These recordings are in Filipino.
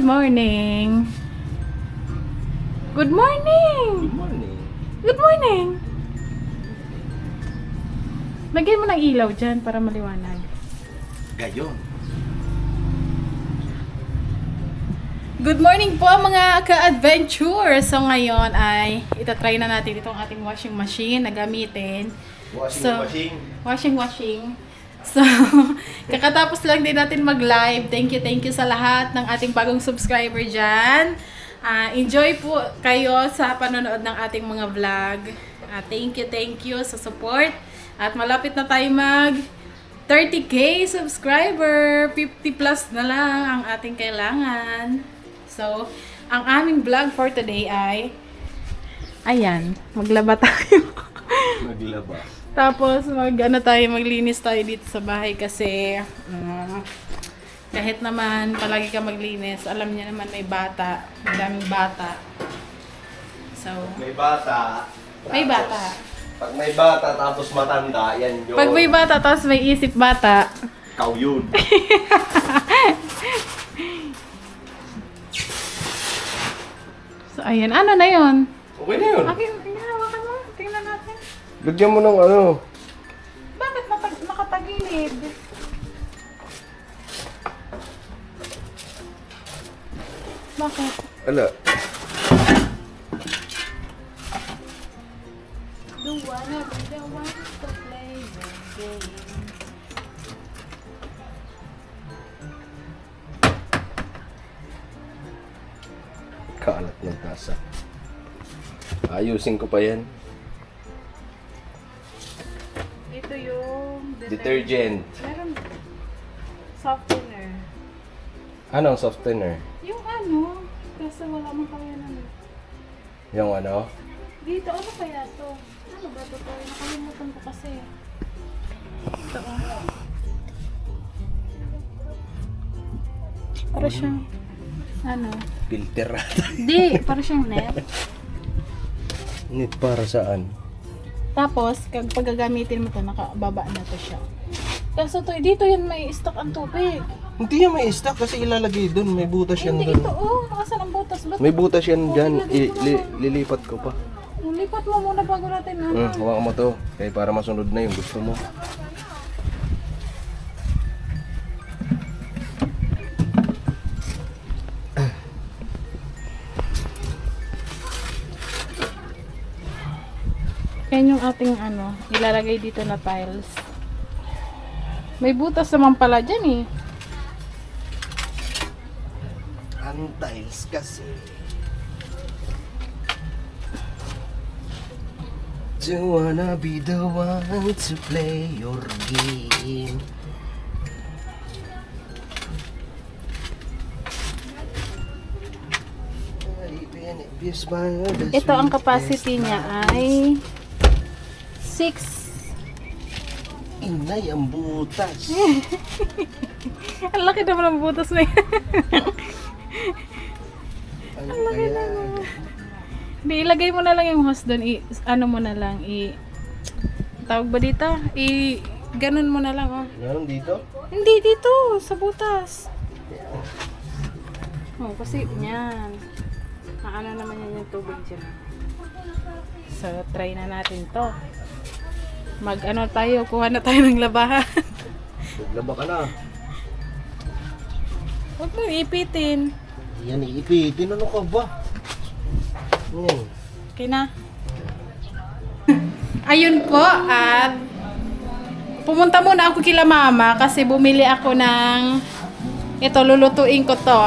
morning. Good morning. Good morning. Good morning. Lagyan mo ng ilaw dyan para maliwanag. Gayon. Good morning po mga ka-adventure! So ngayon ay itatry na natin itong ating washing machine na gamitin. Washing. So, kakatapos lang din natin mag-live. Thank you sa lahat ng ating bagong subscriber dyan. Enjoy po kayo sa panonood ng ating mga vlog. Thank you sa support. At malapit na tayo mag 30k subscriber. 50 plus na lang ang ating kailangan. So, ang aming vlog for today ay ayan, maglaba tayo. Maglaba. Tapos maglinis tayo dito sa bahay kasi kahit naman palagi ka maglinis, alam niya naman may bata, madaming bata. So, May bata. may bata. Pag may bata tapos matanda, yan yun. Pag may bata tapos may isip bata, Ikaw yun. so ayan, ano na yun? Okay na yun. Okay, hawakan mo. Tingnan natin. Lagyan mo ng ano. Bakit nakatagilid? Bakit? Ala. The wanna be the one to play the game. Kalat ng tasa. Ayusin ko pa yan. Ito yung Detergent. Meron softener. Anong softener? Yung ano, kasi wala man kaya na. Yung ano? Dito, ano kaya to? Ano ba to? Nakalimutan ko kasi. Ito oh. Para siyang, ano? Filter. Di, para siyang net. Need para saan? Tapos, pag gagamitin mo to, nakababa na to siya. Kaso to, dito yun may stock ang tubig. Hindi yan may stock kasi ilalagay doon. May butas yan Hindi ito, doon. oh. Nakasan ang butas. Ba't? May butas yan dyan. ilagay ko naman. Lilipat ko pa. Lipat mo muna bago natin, ano? Hawakan mo to. Kaya para masunod na yung gusto mo. Yan yung ating ano, ilalagay dito na tiles. May butas naman pala dyan eh. Ang tiles kasi. Do wanna be the one to play your game. Ito ang capacity niya ay 6. Inay ang butas. Ang laki naman ang butas na yan. Ang kaya. Di, ilagay mo na lang yung hose doon. Ano mo na lang, tawag ba dito? Ganun mo na lang, oh. Meron dito? Hindi, dito, sa butas. Oh, kasi yan. Ano naman yan yung tubig dyan. So, try na natin to. Mag-ano tayo, kuha na tayo ng labahan. Maglaba ka na. Huwag mo ipitin. Yan iipitin. Ano ka ba? Okay na. Ayun po, at pumunta muna ako kila mama kasi bumili ako ng ito, lulutuin ko to.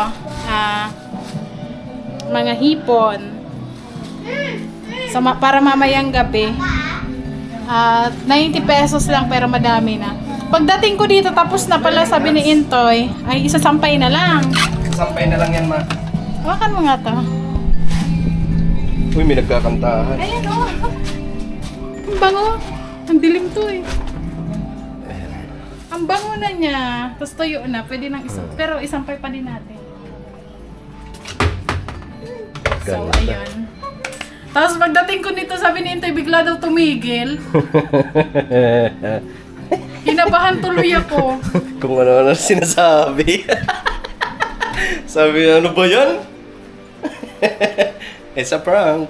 Mga hipon. So, para mamayang gabi. 90 pesos lang pero madami na. Pagdating ko dito, tapos na pala sabi ni Intoy, ay isasampay na lang. Sampay na lang yan, ma. Hawakan mo nga to. Uy, may nagkakantahan. Ayan o. Ang bango. Ang dilim to eh. Ang bango na niya. Tapos tuyo na. Pwede nang pero isampay pa din natin. So, Ganda. ayun. Tapos pagdating ko nito, sabi ni Intoy, bigla daw tumigil. Kinabahan tuloy ako. Kung ano-ano sinasabi. Sabi, ano ba yan? It's a prank.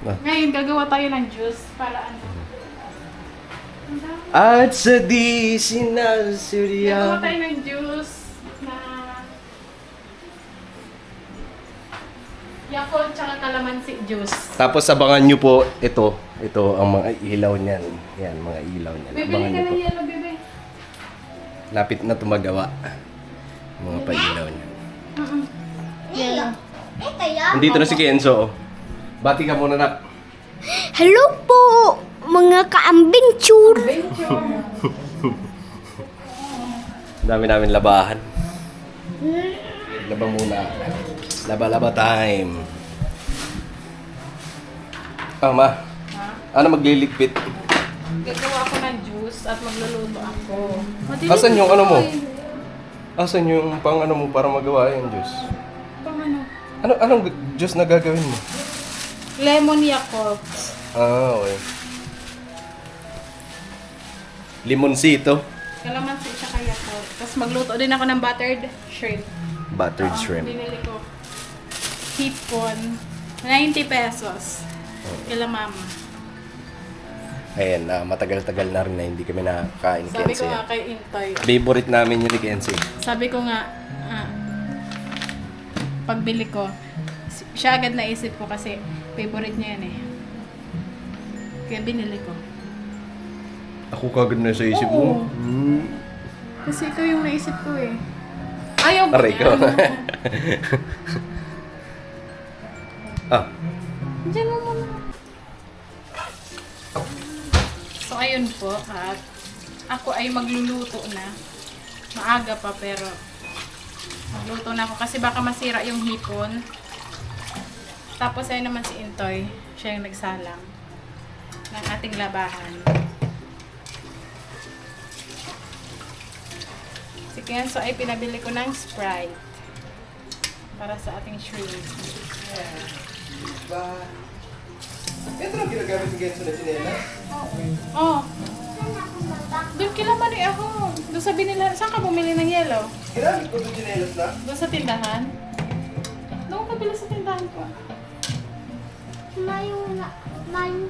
Ngayon, gagawa tayo ng juice para ano. At sa di Gagawa sinasuriya. tayo ng juice na Yakult tsaka kalamansi juice. Tapos abangan nyo po ito. Ito ang mga ilaw niyan. Yan, mga ilaw niyan. Bibili Abangan ka nyo ng po. yellow, bebe. Lapit na tumagawa. Mga pailaw niyan. Yellow. Nandito na si Kenzo. Oh. Bati ka muna na. Hello po, mga ka-adventure. Venture. Dami namin labahan. Laba muna. Laba-laba time. Ah, ma. Ha? Ano magliligpit? Gagawa ako ng juice at magluluto ako. Madilim Asan yung ano mo? tayo. Asan yung pang ano mo para magawa yung juice? Pang ano? Anong juice na gagawin mo? Lemon Yakult. Ah, okay. Limonsito. Kalamansi tsaka Yakult. Tapos magluto din ako ng buttered shrimp. Buttered Oo, shrimp. Binili ko. Hipon. 90 pesos. Kila mama. Ayan, matagal-tagal na rin na hindi kami nakakain ni Sabi ko Kenzie. nga kay Intoy. Favorite namin yun ni Kenzie. Sabi ko nga, pagbili ko, siya agad naisip ko kasi favorite niya yan eh. Kaya binili ko. Ako kagad na sa isip mo. Oo. Kasi ito yung naisip ko eh. Ayaw mo Aray ko. Ah, Diyan mo muna. So, ayun po. At ako ay magluluto na. Maaga pa pero magluto na ako kasi baka masira yung hipon. Tapos ayun naman si Intoy. Siya yung nagsalang ng ating labahan. Si Kenzo ay pinabili ko ng Sprite para sa ating shrimp. ito lang ginagamit ni Kenzie na sinelas. Oh. Doon kila mali ako. Doon sa binila. Saan ka bumili ng yellow? Ginamit ko ito sinelas na. Doon sa tindahan? Doon ka bili sa tindahan ko. Mayong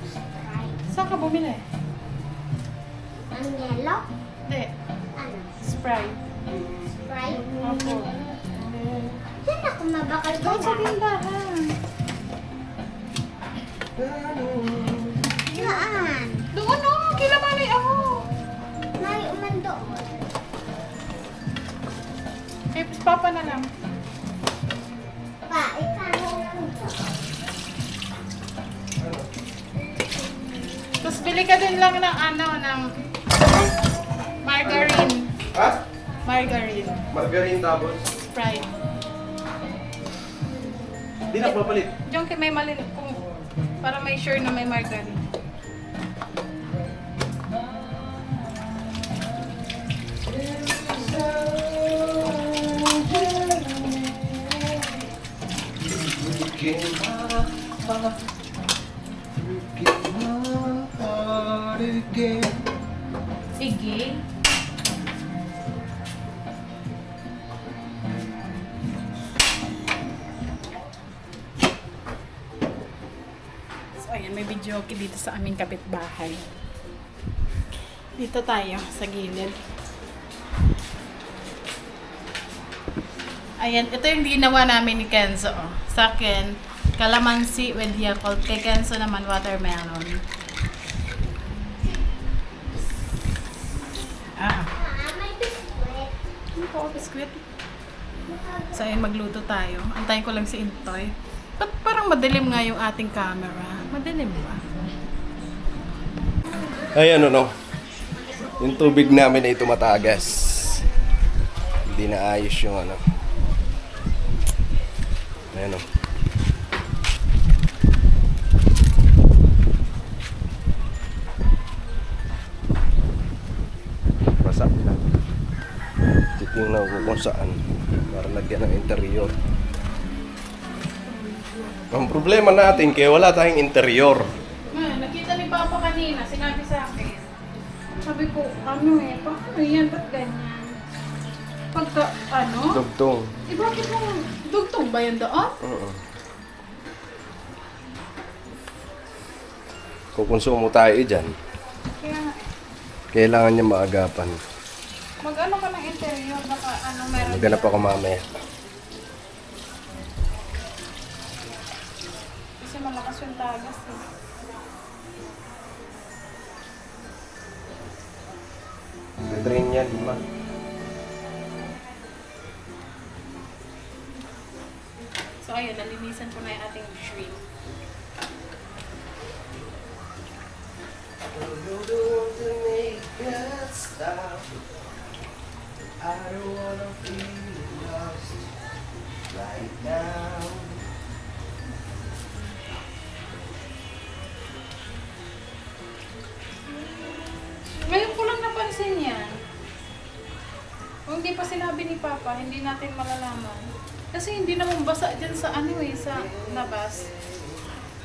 Sprite. Saan ka bumili? Ang yellow? Hindi. Ano? Sprite. Sprite? Opo. Saan ako mabakal Doon sa doon? tindahan. Saan? Doon o. Kila mali ako. May uman doon. Kay Papa na lang. Pa, ikaw lang doon. Tapos bili ka din lang ng ano, ng margarine. Ha? Margarine. Margarine tapos. Sprite. Hindi na papalit. Diyan kay may mali kung para may sure na may margarine. Sige. So, ayan, may video okay dito sa aming kapitbahay. Dito tayo, sa gilid. Ayan, ito yung ginawa namin ni Kenzo. Oh. Sa akin, calamansi with Yakult. Kay Kenzo naman, watermelon. Ah, May biskwit. ano po, biskwit? So, ayun, magluto tayo. Antayin ko lang si Intoy. Ba't parang madilim nga yung ating camera? Madilim ba? Ay, ano no? Yung tubig namin ay tumatagas. Hindi na ayos yung ano. Ayan o. Basa na. Titingnan ko kung saan. Para lagyan ng interior. Ang problema natin kaya wala tayong interior. Nakita ni Papa kanina, sinabi sa akin. Sabi ko, ano eh, paano yan? Ba't ganyan? Pagka, ano? Dugtong. Eh, bakit mo dugtong ba yan doon? Oo. Kukonsumo tayo dyan. Kaya nga, Kailangan niya maagapan. mag-ano ka ng interior, baka ano meron. Maghanap ako mamaya. Kasi malakas yung tagas eh. Drain yan, ma. So ayun, nalinisan ko na yung ating shrimp. I don't wanna feel lost right now. Ngayon ko lang napansin yan. Kung hindi pa sinabi ni Papa, hindi natin malalaman. Kasi hindi naman basa dyan sa ano eh, sa labas.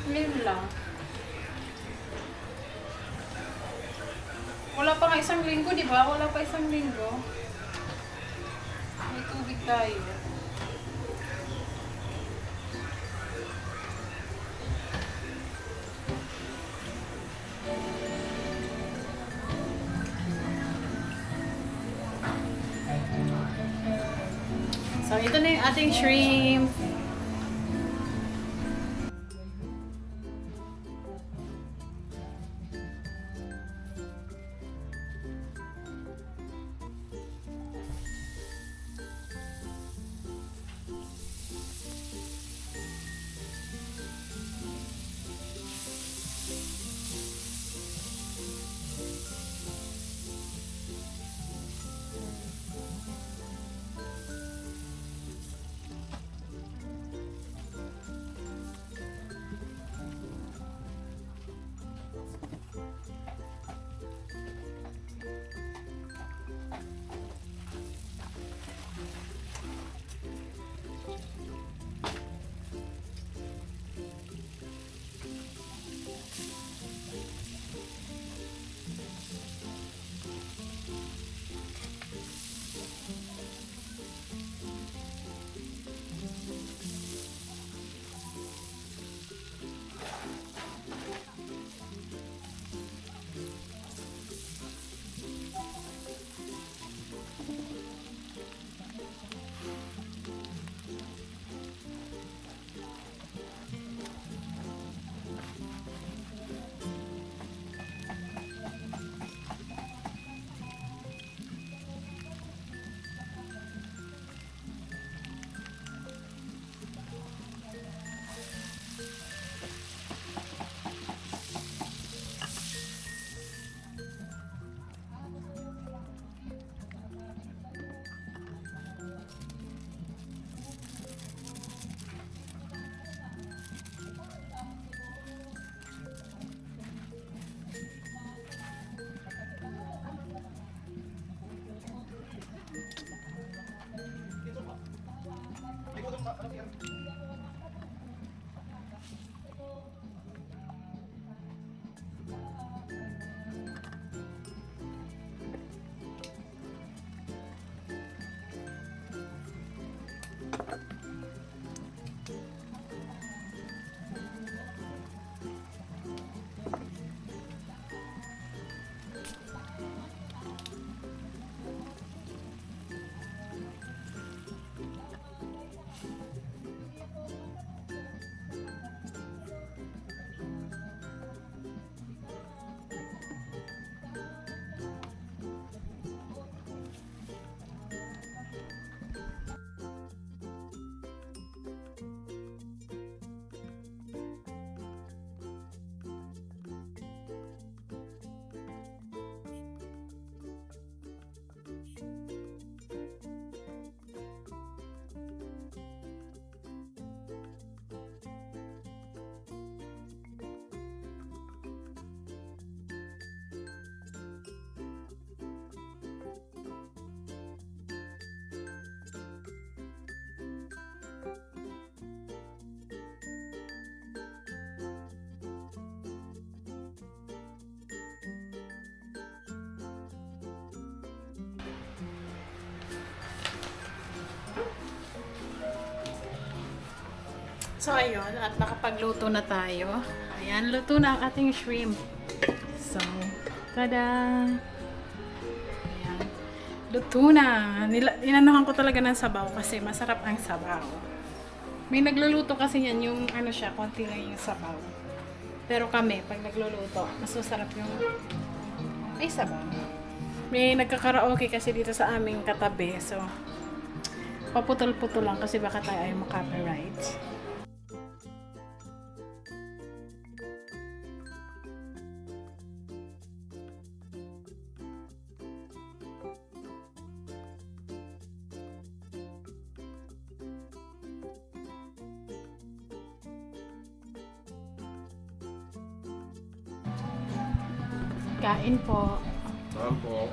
Ngayon lang. Wala pa nga isang linggo, di ba? Wala pa isang linggo. May tubig tayo. So, ito na yung ating shrimp. So ayun, at nakapagluto na tayo. Ayan, luto na ang ating shrimp. So, tada! Ayan, luto na. Inanuhan ko talaga ng sabaw kasi masarap ang sabaw. May nagluluto kasi yan, yung ano siya, konti lang yung sabaw. Pero kami, pag nagluluto, mas masarap yung ay sabaw. May nagkakaraoke kasi dito sa aming katabi. So, paputol-putol lang kasi baka tayo ay makapiright. Kain po. Saan po?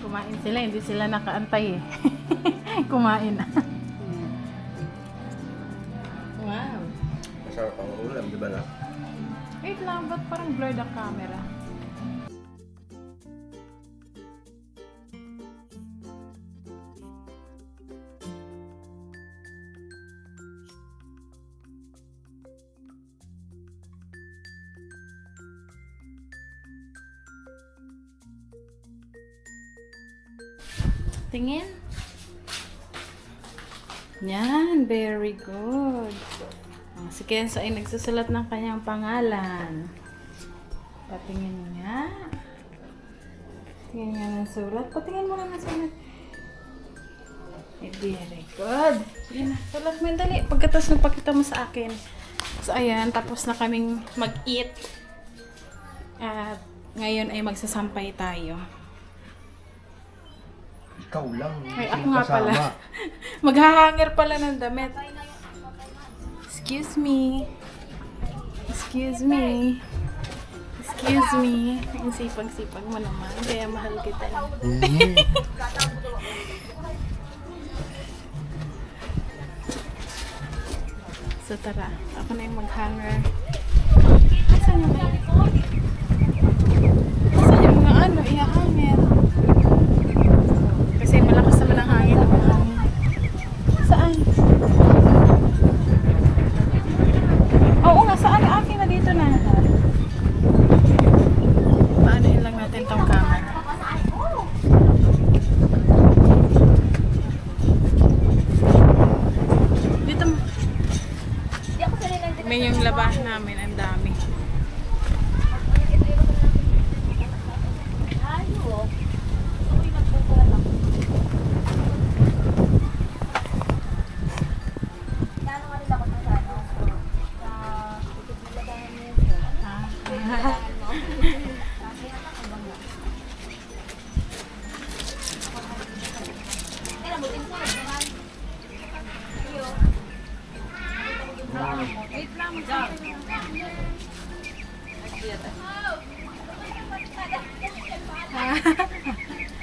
Kumain sila, hindi sila nakaantay eh. Kumain na. Wow. Masarap ang ulam, di ba na? Wait lang, ba't parang blurred ang camera? Tingin. Yan, very good. Si Kenzo ay nagsusulat ng kanyang pangalan. Patingin nga. Tingin nga ng sulat. Patingin mo nga ng sulat. Very good. Yan na. Sulat mo yung dali. Pagkatapos nung pakita mo sa akin. So, ayan. Tapos na kaming mag-eat. At ngayon ay magsasampay tayo. Ikaw lang. Ay, ako nga pala. Maghahanger pala ng damit. Excuse me. Excuse me. Excuse me. Ang sipag-sipag mo naman. Kaya mahal kita. So tara, ako na yung mag-hanger. Asan yung Asan yung mga ano, i-hanger? Kasi malakas naman ang hangin. Saan? Oo nga, saan? Akin na dito na. Paanoin lang natin tong camera. Dito mo. May yung labahan namin, ang dami. Wait lang,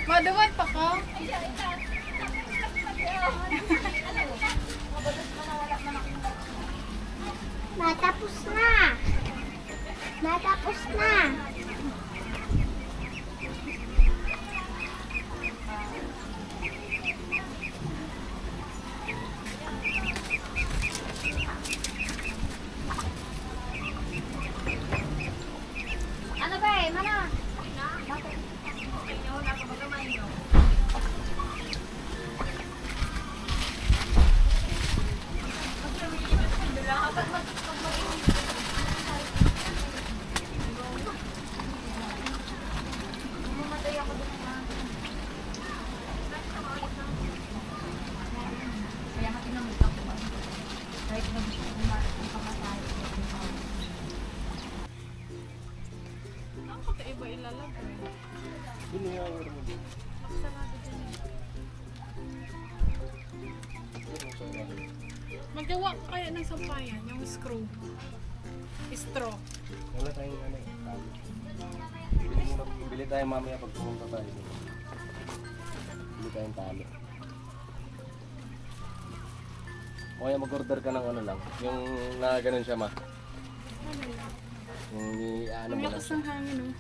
maduwan pa ko? Natapos na. Natapos na. Ano ba eh? Mana? Ang pagkaiba ilalagay. Biniyawar mo. Sarado dyan eh. Magawa ko kaya ng sampayan, yung screw. Straw. Wala tayong ano eh. Bili tayo mamaya pag pumunta tayo. Bili tayong tali. O kaya mag-order ka ng ano lang. Yung na ganun siya ma. Ano lang? Yung ano Ang mo lang lakas siya. ng hangin oh.